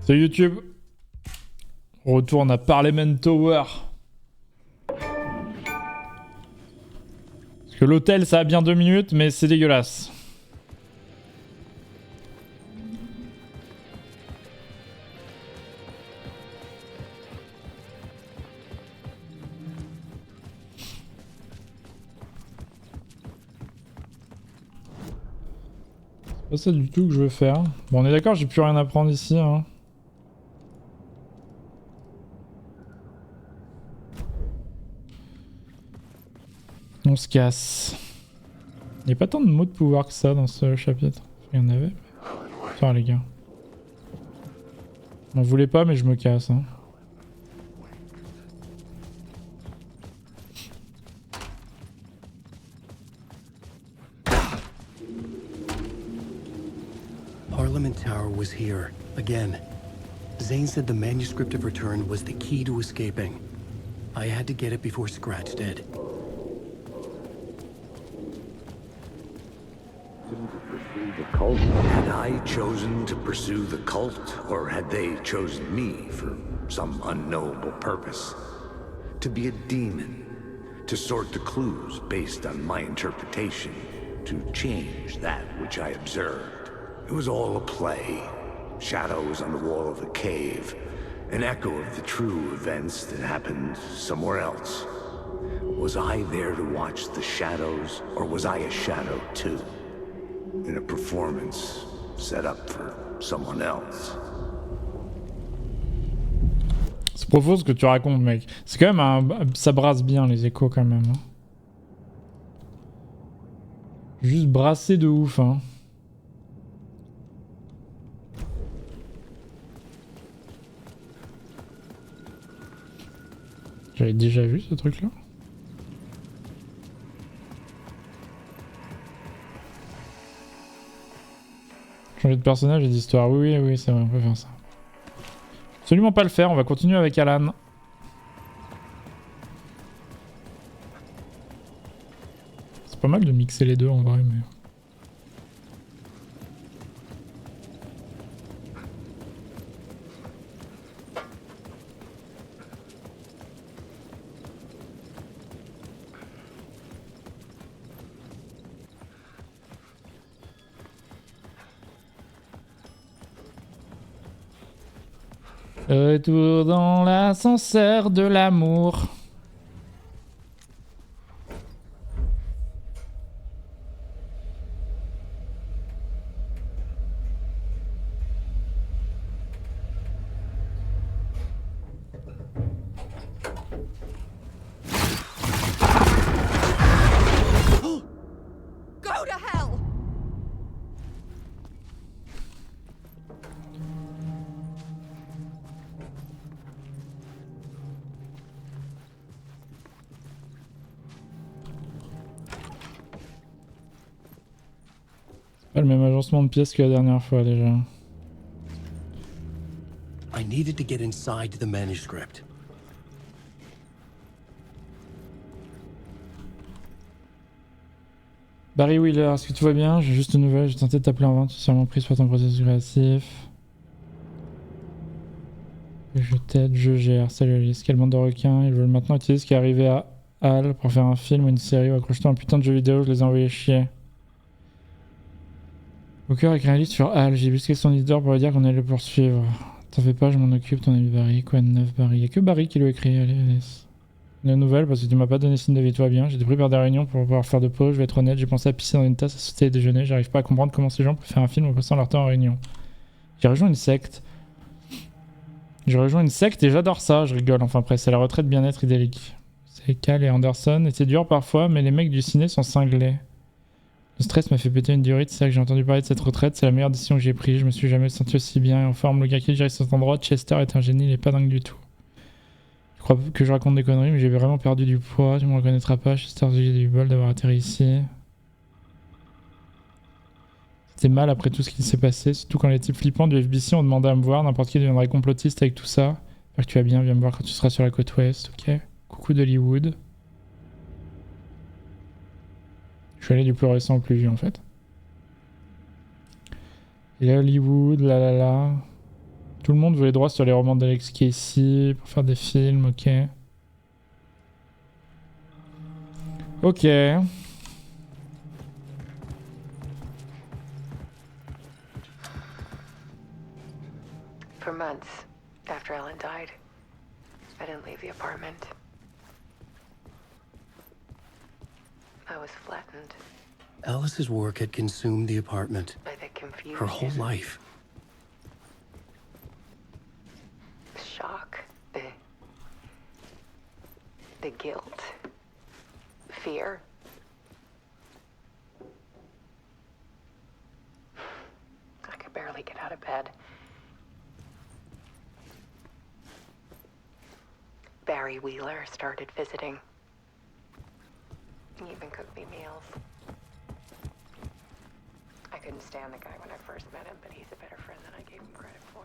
Salut YouTube. On retourne à Parliament Tower. Parce que l'hôtel ça a bien 2 minutes mais c'est dégueulasse. C'est pas ça du tout que je veux faire. Bon on est d'accord, j'ai plus rien à prendre ici hein. On se casse. Il n'y a pas tant de mots de pouvoir que ça dans ce chapitre. Il y en avait. Putain les gars. M'en voulez pas mais je me casse hein. Parliament Tower was here, again. Zane said the manuscript of return was the key to escaping. I had to get it before Scratch did. Had I chosen to pursue the cult, or had they chosen me for some unknowable purpose? To be a demon, to sort the clues based on my interpretation, to change that which I observed. It was all a play. Shadows on the wall of a cave, an echo of the true events that happened somewhere else. Was I there to watch the shadows, or was I a shadow too? In a performance set up for someone else. C'est profond ce que tu racontes mec. C'est quand même un... Ça brasse bien les échos quand même hein. Juste brassé de ouf hein. J'avais déjà vu ce truc là. Changer de personnage et d'histoire. Oui, c'est vrai, on peut faire ça. Absolument pas le faire, on va continuer avec Alan. C'est pas mal de mixer les deux en vrai, mais... Retour dans l'ascenseur de l'amour. Go to hell! Pas le même agencement de pièces que la dernière fois déjà. I needed to get inside the manuscript. Barry Wheeler, est-ce que tout va bien? J'ai juste une nouvelle, j'ai tenté de t'appeler en vain, tu es sûrement prise par ton processus créatif. Je t'aide, je gère. Salut Alice, quelle bande de requins. Ils veulent maintenant utiliser ce qui est arrivé à Hal pour faire un film ou une série ou accroche-toi un putain de jeu vidéo, je les ai envoyés chier. Booker écrit un livre sur Hal, j'ai busqué son éditeur pour lui dire qu'on allait le poursuivre. T'en fais pas, je m'en occupe, ton ami Barry. Quoi de neuf Barry? Y'a que Barry qui lui a écrit, allez Alice. Une nouvelle parce que tu m'as pas donné signe de vie, toi bien. J'étais pris par des réunions pour pouvoir faire de pause, je vais être honnête, j'ai pensé à pisser dans une tasse, à sauter et déjeuner. J'arrive pas à comprendre comment ces gens peuvent faire un film en passant leur temps en réunion. J'ai rejoint une secte. J'ai rejoint une secte et j'adore ça, je rigole, enfin après c'est la retraite bien-être idyllique. C'est Cal et Anderson, et c'est dur parfois, mais les mecs du ciné sont cinglés. Le stress m'a fait péter une durite, c'est vrai que j'ai entendu parler de cette retraite, c'est la meilleure décision que j'ai prise, je me suis jamais senti aussi bien et en forme. Le gars qui dirige cet endroit, Chester, est un génie, il est pas dingue du tout. Je crois que je raconte des conneries, mais j'ai vraiment perdu du poids, tu me reconnaîtras pas, Chester, j'ai du bol d'avoir atterri ici. C'était mal après tout ce qui s'est passé, surtout quand les types flippants du FBC ont demandé à me voir, n'importe qui deviendrait complotiste avec tout ça. J'espère que tu vas bien, viens me voir quand tu seras sur la côte ouest, ok? Coucou d'Hollywood. Je suis allé du plus récent au plus vieux en fait. Et là, Hollywood, là. Tout le monde veut les droits sur les romans d'Alex Casey pour faire des films, ok. Ok. For months after Ellen died, I didn't leave the apartment. I was flattened Alice's work had consumed the apartment. by the confusion. Her whole life. The shock, the guilt, fear. I could barely get out of bed. Barry Wheeler started visiting. He even cooked me meals. I couldn't stand the guy when I first met him, but he's a better friend than I gave him credit for.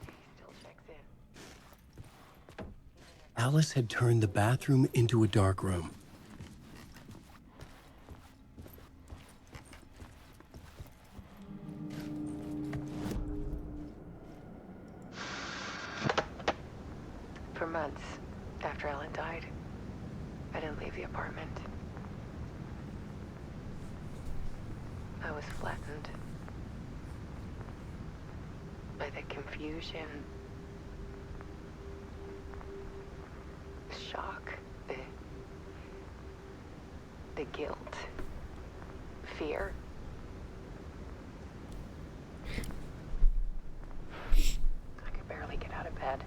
He still checks in. Alice had turned the bathroom into a dark room. For months after Ellen died, I didn't leave the apartment. I was flattened by the confusion, the shock, the guilt, fear. I could barely get out of bed.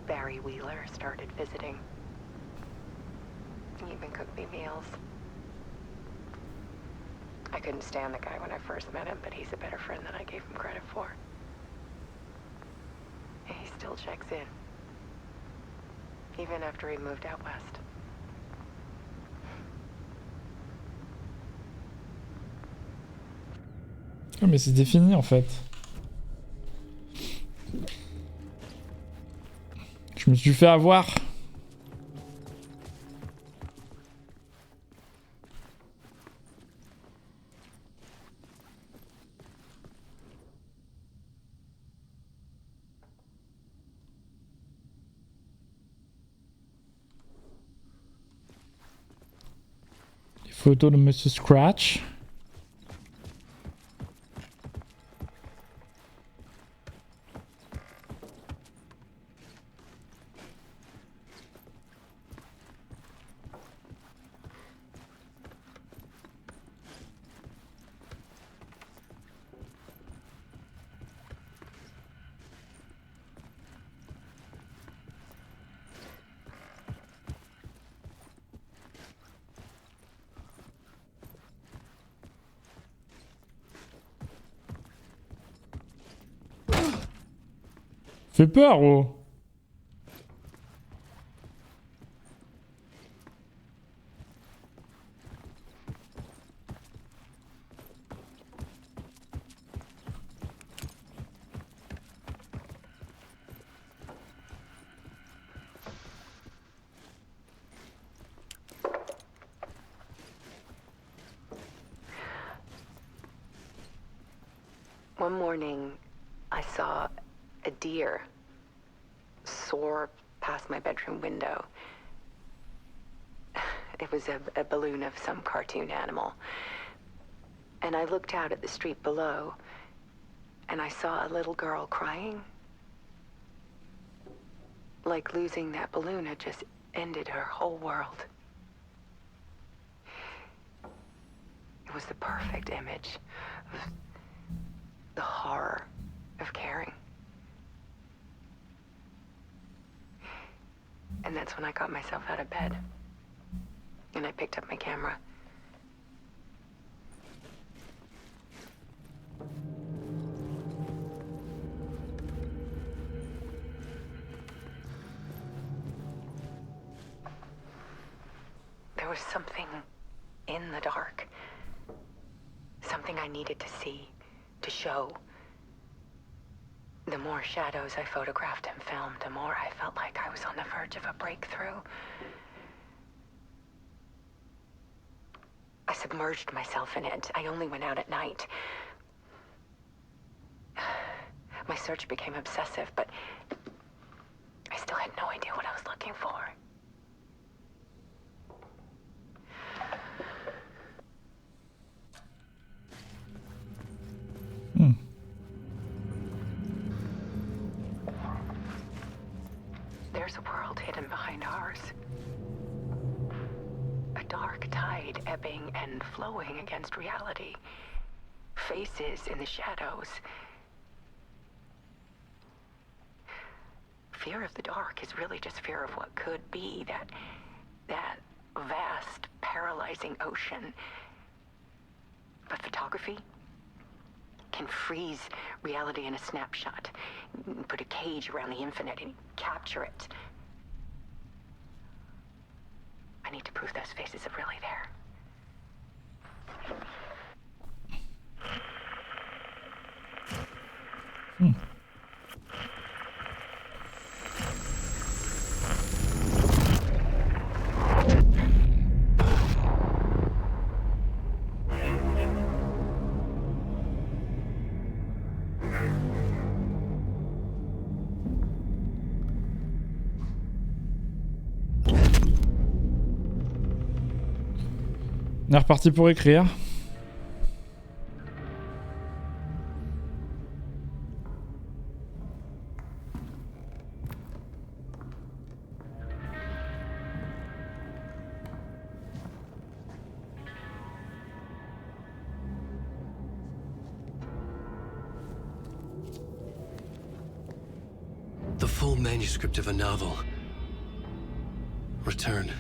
Barry Wheeler started visiting. He even cooked me meals. I couldn't stand the guy when I first met him, but he's a better friend than I gave him credit for. And he still checks in. Even after he moved out west. Ah, mais c'est défini en fait. Je me suis fait avoir. Les photos de Monsieur Scratch. Fait peur, oh. One morning, I saw a deer soar past my bedroom window. It was a balloon of some cartoon animal. And I looked out at the street below, and I saw a little girl crying. Like losing that balloon had just ended her whole world. It was the perfect image of the horror of caring. And that's when I got myself out of bed. And I picked up my camera. There was something in the dark. Something I needed to see, to show. The more shadows I photographed and filmed, the more I felt like I was on the verge of a breakthrough. I I submerged myself in it. I only went out at night. My search became obsessive, but I still had no idea what I was looking for. There's a world hidden behind ours. A dark tide ebbing and flowing against reality. Faces in the shadows. Fear of the dark is really just fear of what could be, that vast, paralyzing ocean. But photography can freeze reality in a snapshot. Put a cage around the infinite and capture it. I need to prove those faces are really there. On est reparti pour écrire. The full manuscript of a novel. Return.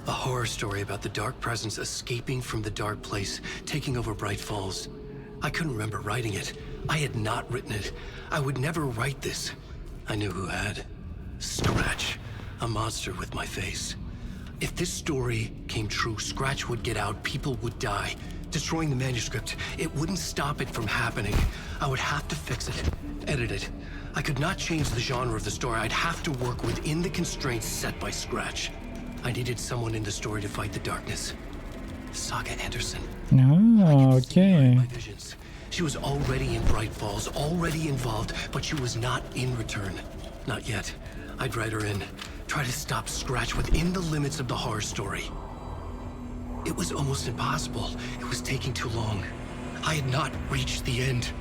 A horror story about the dark presence escaping from the dark place, taking over Bright Falls. I couldn't remember writing it. I had not written it. I would never write this. I knew who had. Scratch. A monster with my face. If this story came true, Scratch would get out, people would die. Destroying the manuscript, it wouldn't stop it from happening. I would have to fix it, edit it. I could not change the genre of the story. I'd have to work within the constraints set by Scratch. I needed someone in the story to fight the darkness. Saga Anderson. Ah, ok. My visions. She was already in Bright Falls, already involved, but she was not in Return. Not yet. I'd write her in. Try to stop Scratch within the limits of the horror story. It was almost impossible. It was taking too long. I had not reached the end.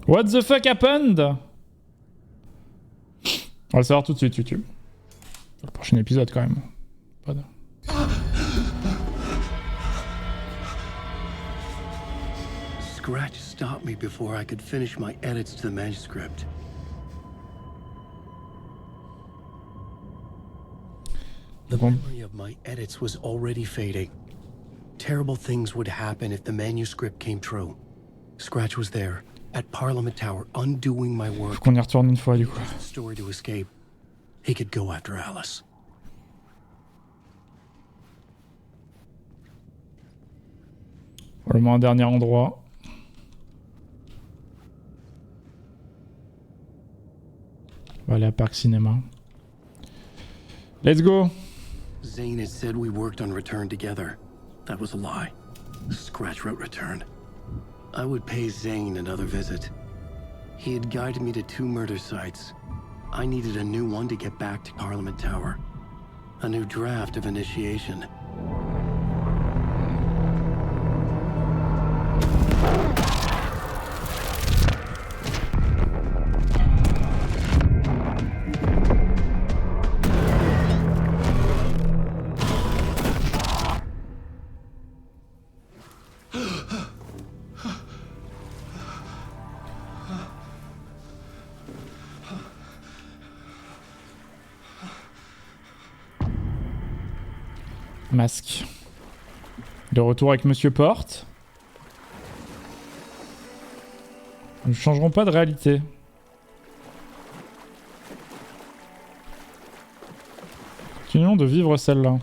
What the fuck happened? On va le savoir tout de suite, YouTube. Le prochain épisode, quand même. Pas de... Scratch stopped me before I could finish my edits to the manuscript. The memory of my edits was already fading. Terrible things would happen if the manuscript came true. Scratch was there, at Parliament Tower, undoing my work. Faut qu'on y retourne une fois, du coup. Story to escape. He could go after Alice. Probablement un dernier endroit. On va aller à Parc Cinéma. Let's go! Zane had said we worked on Return together. That was a lie. Scratch wrote Return. I would pay Zane another visit. He had guided me to 2 murder sites. I needed a new one to get back to Parliament Tower. A new draft of initiation. Masque. De retour avec Monsieur Porte. Nous ne changerons pas de réalité. Continuons de vivre celle-là.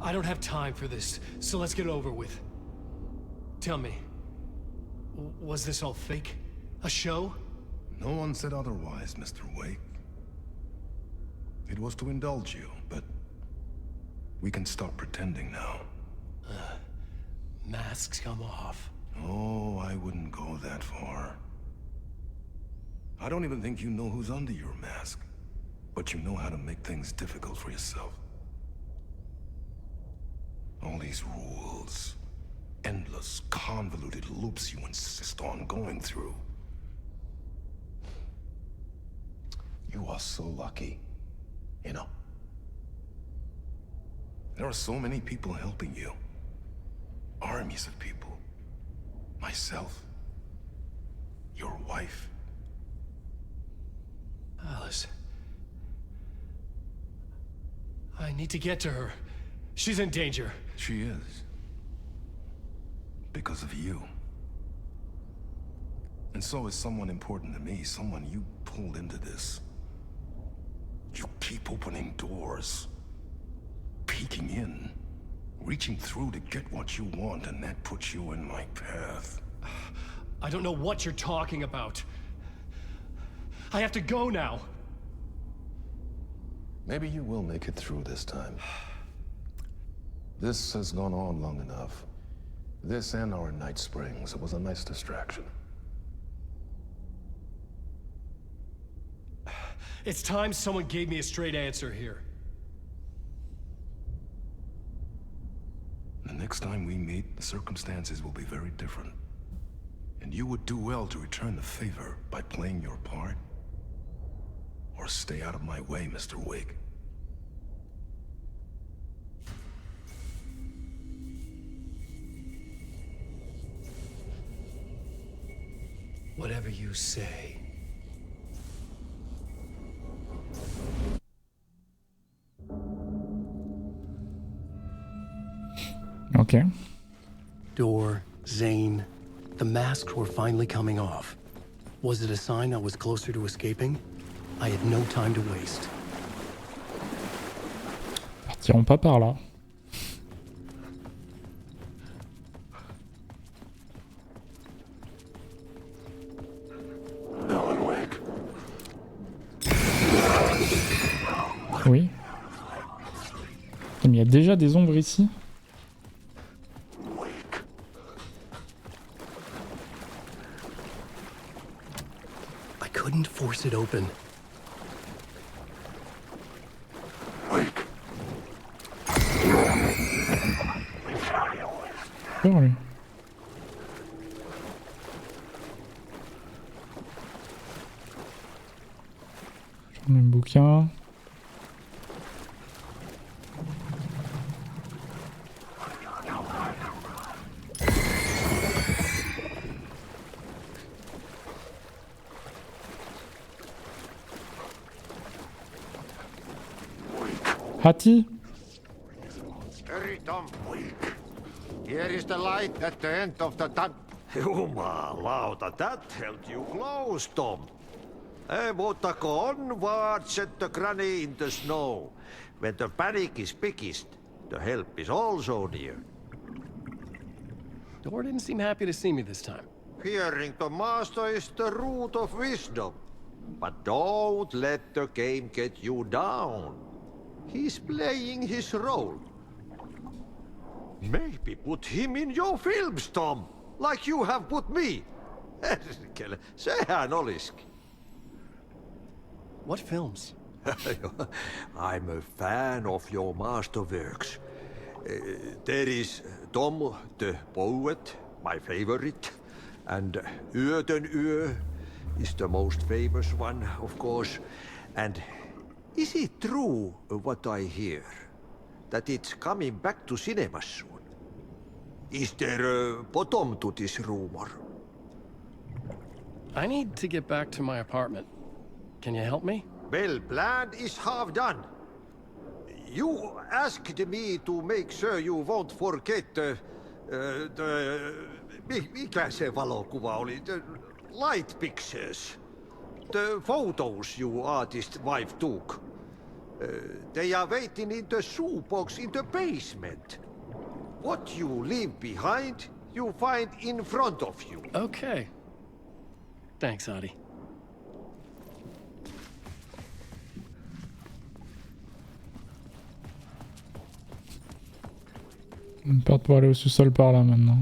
I don't have time for this, so let's get it over with. Tell me, was this all fake? A show? No one said otherwise, Mr. Wake. It was to indulge you, but we can stop pretending now. Masks come off. Oh, I wouldn't go that far. I don't even think you know who's under your mask, but you know how to make things difficult for yourself. All these rules, endless, convoluted loops you insist on going through. You are so lucky, you know. There are so many people helping you. Armies of people. Myself. Your wife. Alice. I need to get to her. She's in danger. She is. Because of you. And so is someone important to me, someone you pulled into this. You keep opening doors. Peeking in. Reaching through to get what you want, and that puts you in my path. I don't know what you're talking about. I have to go now. Maybe you will make it through this time. This has gone on long enough. This and our Night Springs. It was a nice distraction. It's time someone gave me a straight answer here. The next time we meet, the circumstances will be very different. And you would do well to return the favor by playing your part. Or stay out of my way, Mr. Wake. Whatever you say. Ok. Door, Zane. The masks were finally coming off. Was it a sign I was closer to escaping? I had no time to waste. Partirons pas par là. Oui. Mais il y a déjà des ombres ici. I couldn't force it open. Peur, lui. J'en ai un bouquin. Hati. Hurry, Tom. Here is the light at the end of the tunnel. Jumalauta, that held you close, Tom. Mutta go onwards at the granny in the snow. When the panic is biggest, the help is also near. Door didn't seem happy to see me this time. Fearing the master is the root of wisdom. But don't let the game get you down. He's playing his role. Maybe put him in your films, Tom, like you have put me. Sehän olisikin. What films? I'm a fan of your masterworks. There is Tom the Poet, my favorite, and Yöten Yö is the most famous one, of course. And is it true what I hear, that it's coming back to cinemas soon? Is there a bottom to this rumor? I need to get back to my apartment. Can you help me? Well, plan is half done. You asked me to make sure you won't forget mikä se valokuva oli? The light pictures. The photos you artist wife took. They are waiting in the shoebox in the basement. What you leave behind, you find in front of you. Okay. Thanks, Adi. Une porte pour aller au sous-sol par là maintenant.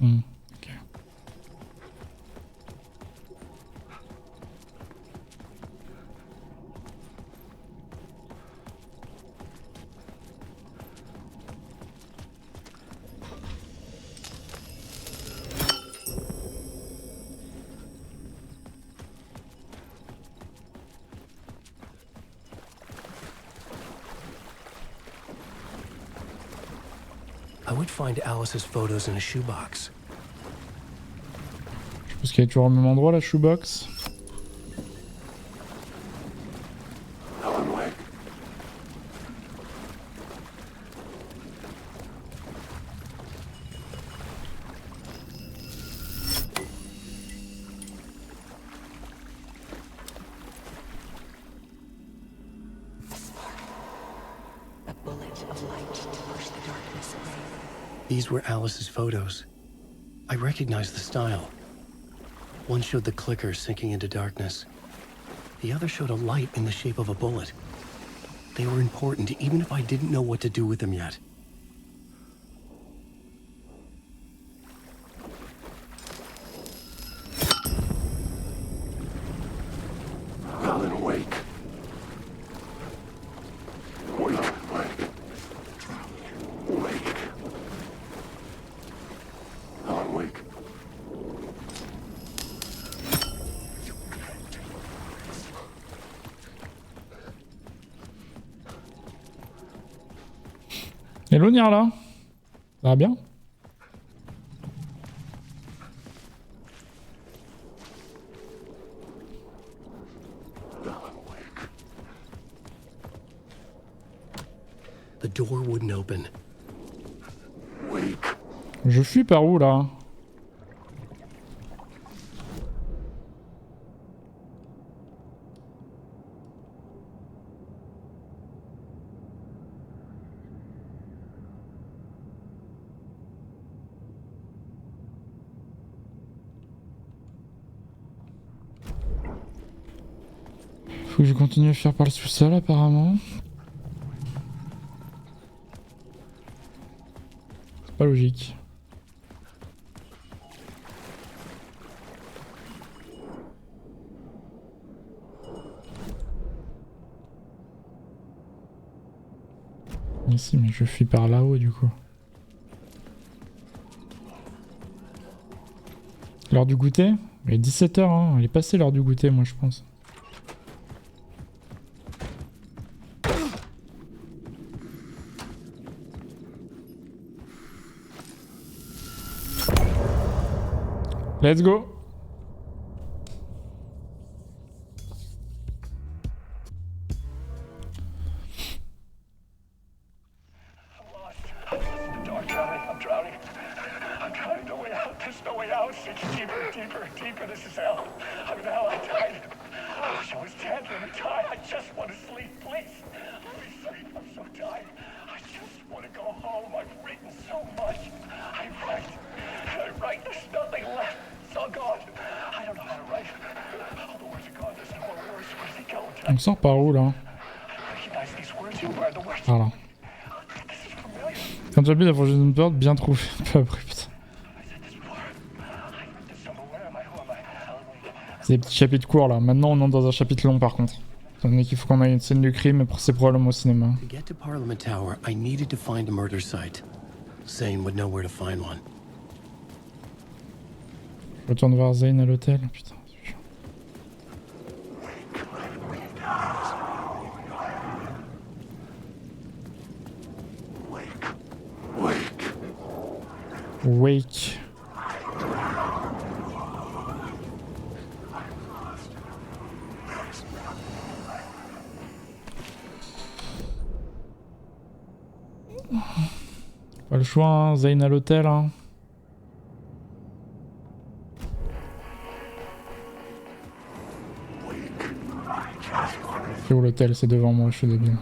Ok. I would find Alice's photos in a shoebox. Je pense qu'elle est toujours au même endroit la shoebox. A bullet of light to push the darkness away. These were Alice's photos. I recognized the style. One showed the clicker sinking into darkness. The other showed a light in the shape of a bullet. They were important, even if I didn't know what to do with them yet. Alan, wake. Wake. Alan, wake. Hello Nirla. Ça va bien? The door wouldn't open. Wake. Je fuis par où là? Faut que je continue à faire par le sous-sol apparemment. C'est pas logique. Ici, mais je fuis par là-haut du coup. L'heure du goûter? Il est 17 h, hein. Elle est passée l'heure du goûter, moi je pense. Let's go. I'm drowning. No way out. There's no way out. It's deeper. This is hell. I'm in hell. I died. I wish I was dead. Let me die. I just want to sleep, please. Let me sleep. I'm so tired. I just want to go home. I've written so much. I write. There's nothing left. It's all gone. I don't know how to write. All the words are gone. There's no more words. Where did they go? On sort par où là? I recognize these words. Who are the words? Par là. This is familiar. Quand tu appuies la prochaine une porte, bien trouvé. Peu après, putain. C'est des petits chapitres courts là. Maintenant on entre dans un chapitre long par contre. Étant donné qu'il faut qu'on aille une scène de crime, mais c'est probablement au cinéma. To get to Parliament Tower, I needed to find a murder site. Zane would know where to find one. Je retourne voir Zane à l'hôtel. Putain, c'est chiant. Wake. Pas le choix, hein. Zane à l'hôtel. Hein. C'est où l'hôtel? C'est devant moi, je suis débile.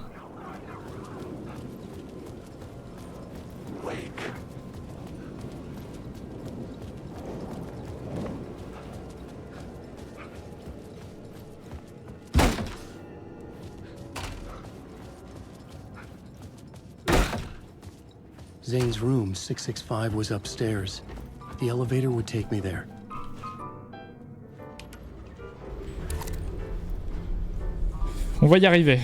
Zane's room, 665, was upstairs. The elevator would take me there. On va y arriver.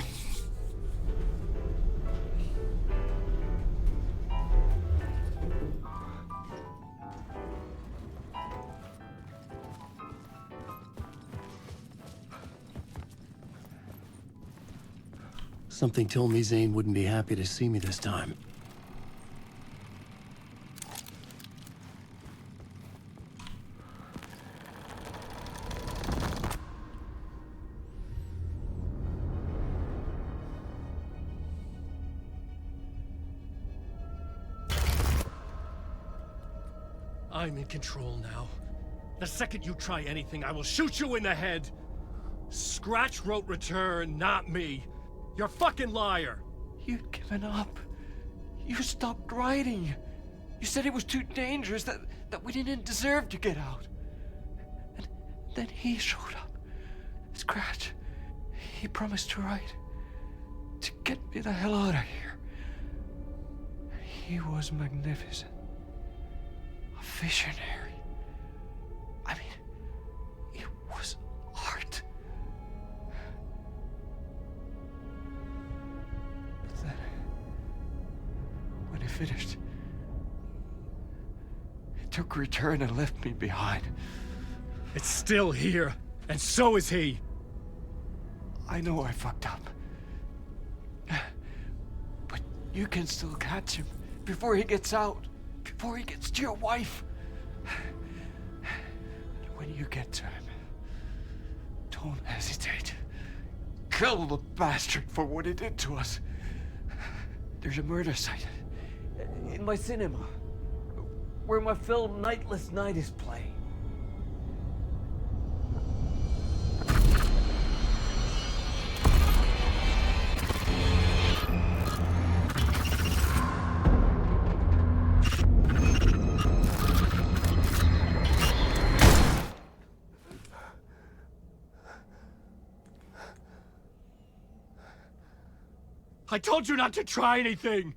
Something told me Zane wouldn't be happy to see me this time. I'm in control now. The second you try anything, I will shoot you in the head. Scratch wrote return, not me. You're a fucking liar. You'd given up. You stopped writing. You said it was too dangerous, that we didn't deserve to get out. And then he showed up. Scratch. He promised to write. To get me the hell out of here. He was magnificent. A visionary. I mean, it was art. But then, when he finished, he took a return and left me behind. It's still here, and so is he. I know I fucked up. But you can still catch him before he gets out. Before he gets to your wife. And when you get to him, don't hesitate. Kill the bastard for what he did to us. There's a murder site in my cinema where my film Nightless Night is playing. I told you not to try anything!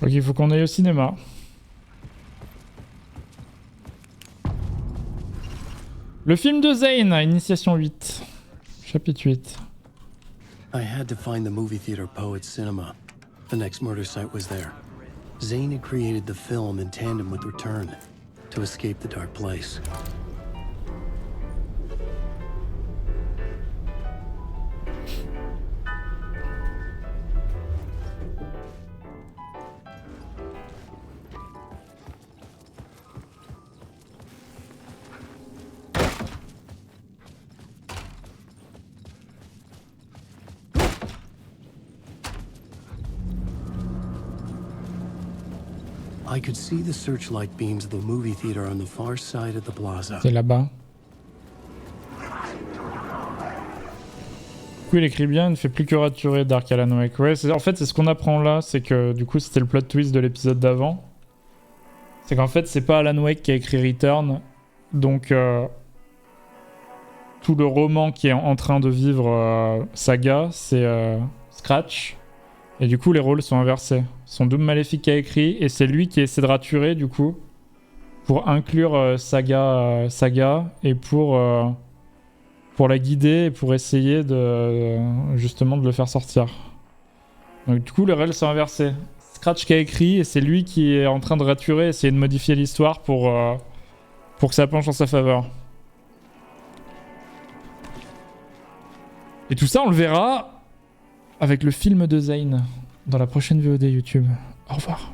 Ok, il faut qu'on aille au cinéma. Le film de Zane, Initiation 8. Chapitre 8. I had to find the movie theater Poet's Cinema. The next murder site was there. Zane had created the film in tandem with Return to escape the dark place. I could see the searchlight beams of the movie theater on the far side of the plaza. C'est là-bas. Du coup, il écrit bien, il ne fait plus que raturer Dark Alan Wake. Ouais, en fait, c'est ce qu'on apprend là, c'est que du coup, c'était le plot twist de l'épisode d'avant. C'est qu'en fait, c'est pas Alan Wake qui a écrit Return, donc tout le roman qui est en train de vivre Saga, c'est Scratch. Et du coup, les rôles sont inversés. Son Doom Maléfique qui a écrit, et c'est lui qui essaie de raturer, du coup, pour inclure Saga, et pour la guider, et pour essayer de justement de le faire sortir. Donc du coup, les rôles sont inversés. Scratch qui a écrit, et c'est lui qui est en train de raturer, essayer de modifier l'histoire pour que ça penche en sa faveur. Et tout ça, on le verra avec le film de Zane dans la prochaine VOD YouTube. Au revoir.